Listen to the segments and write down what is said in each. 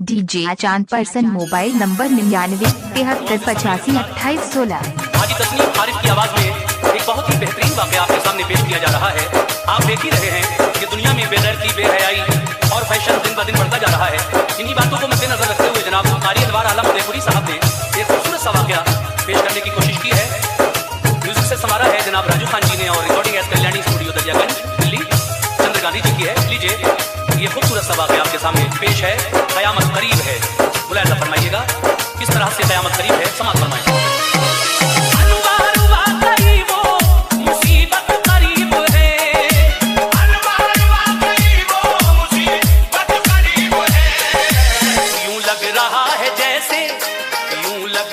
DJ चांद person mobile number 9973852816। हाजी तस्नीम आरिफ की आवाज में एक बहुत ही बेहतरीन वाकया आपके सामने पेश किया जा रहा है। आप देख ही रहे हैं कि दुनिया में बेगैरती, बेहयाई और फैशन दिन ब दिन बढ़ता जा रहा है। इन्हीं बातों को मद्देनजर रखते हुए जनाब कारी अनवार आलम उदयपुरी साहब ने एक खूबसूरत सा वाकया पेश करने की कोशिश की है। म्यूजिक से संवारा है जनाब राजू खान जी ने और recording S Kalyani studio Daryaganj Delhi Chandra Gandhi ji की है। लीजिए ये खूबसूरत सा वाकया आपके सामने पेश है। कयामत करीब है, मुलाहिजा फरमाइएगा किस तरह से कयामत करीब है, समाप्त फरमाइए।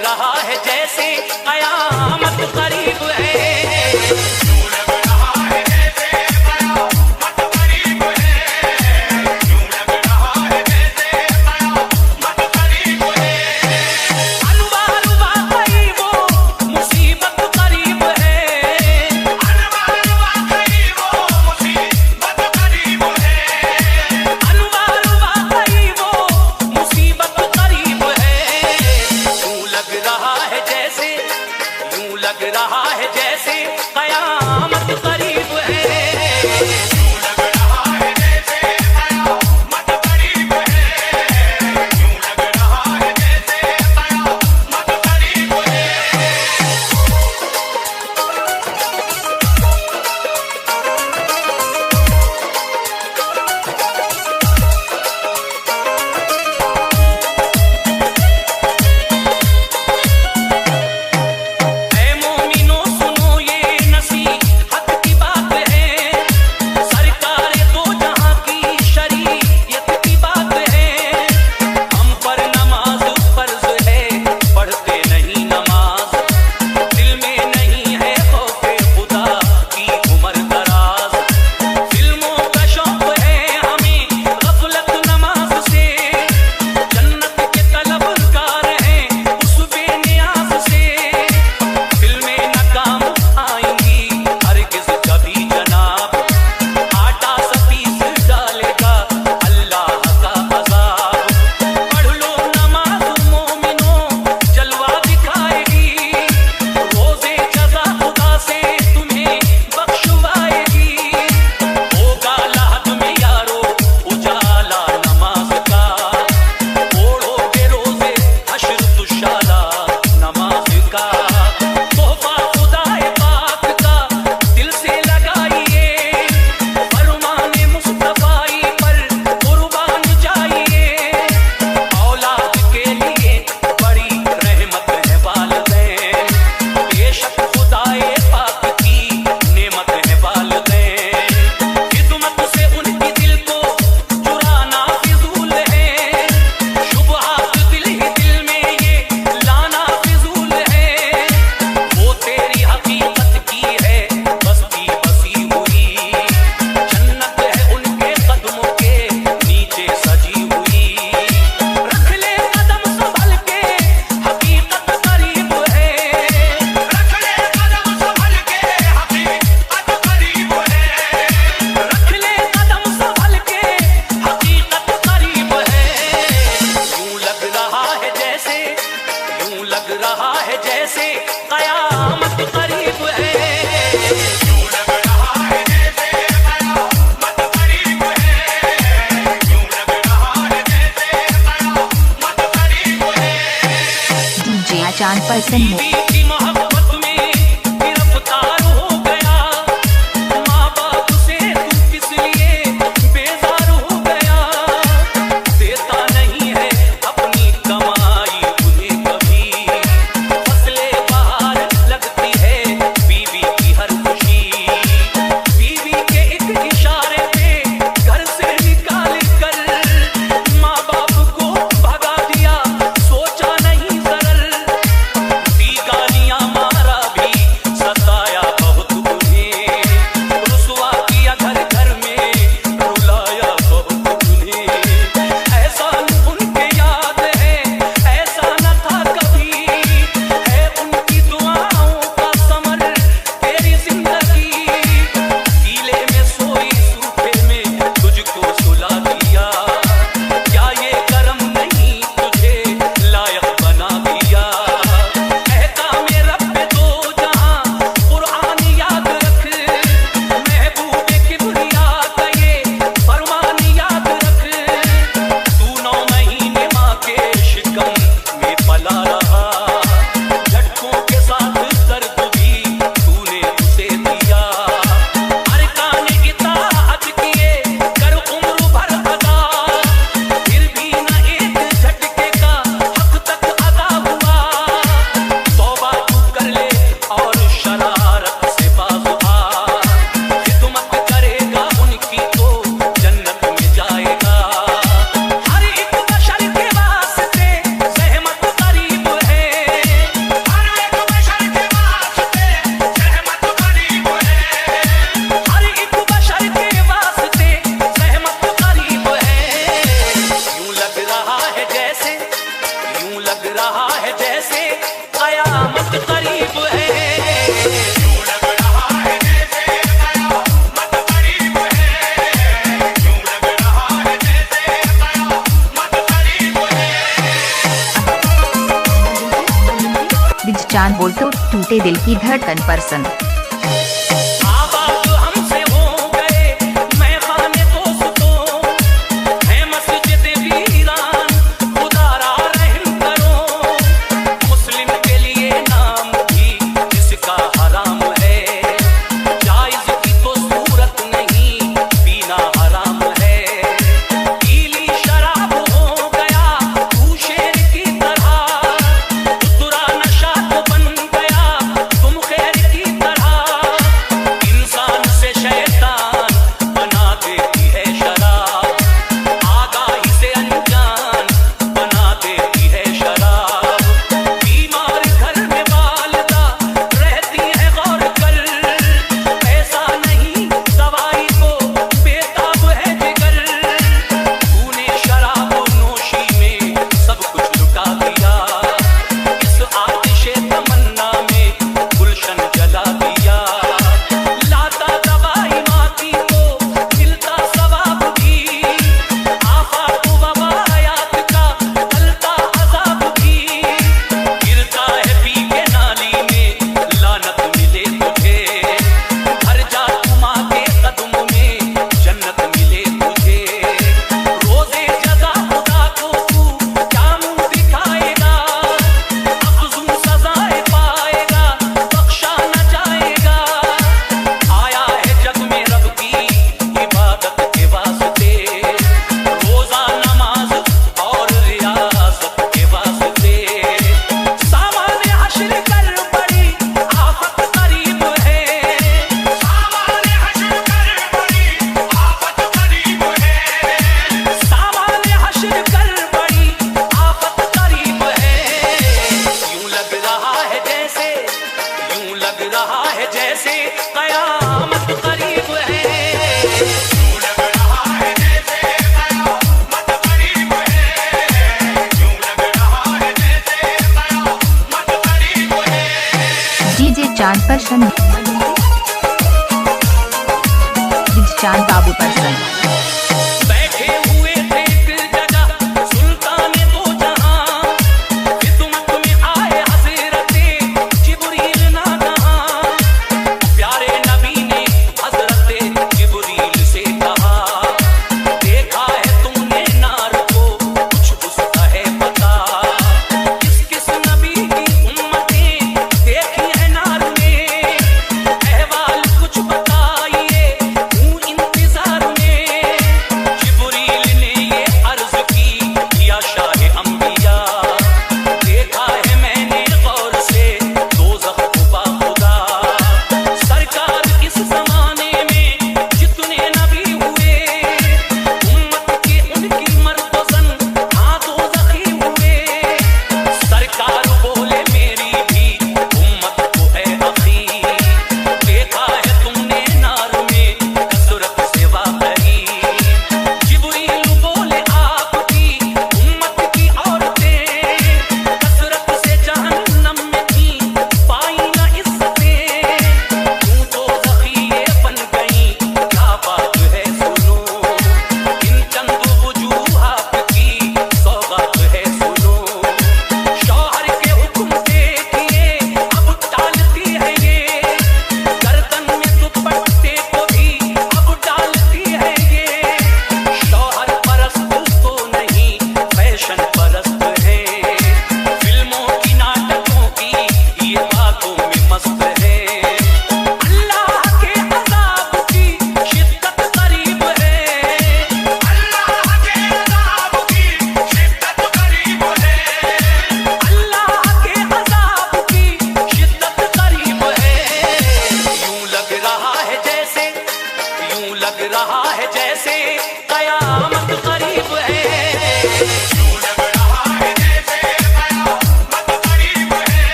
रहा है जैसे कयामत करीब है, यूं लग रहा है जैसे कयामत करीब है, यूं लग रहा है जैसे कयामत करीब है। अनवार वाकई वो मुसीबत करीब है, अनवार वाकई वो मुसीबत करीब है, अनवार वाकई वो मुसीबत करीब है। लग रहा है जैसे कयामत करीब है, यूं लग रहा है जैसे कयामत करीब है, यूं लग रहा है जैसे कयामत करीब है। चांद पर्सन गालियां चांद बोल तो टूटे दिल की धड़कन परसन। चांद परसन, चांद बाबू परसन।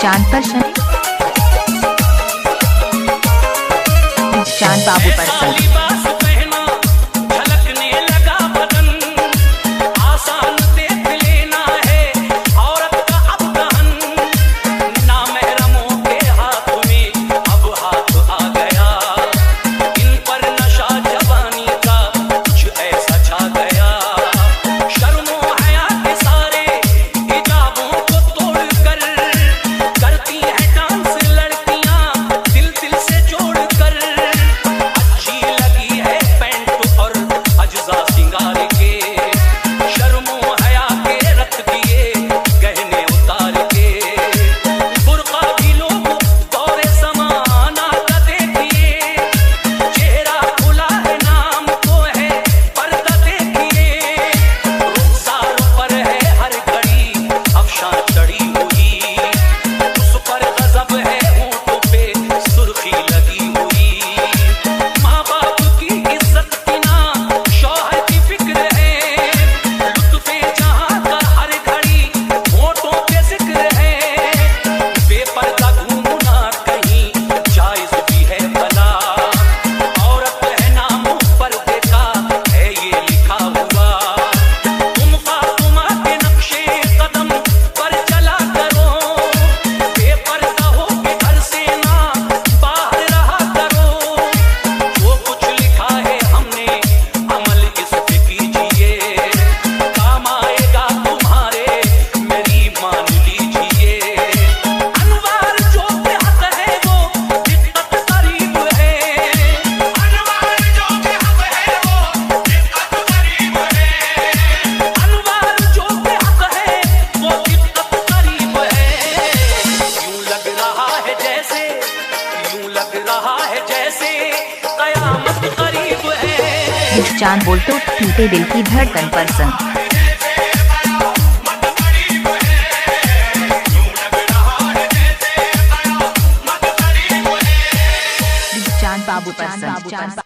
चांद परसन, चांद बाबू परसन। शर्म जिस चांद बोल तो टूटे दिल की धड़कन पर्सन। जिस चांद बाबू पर्सन।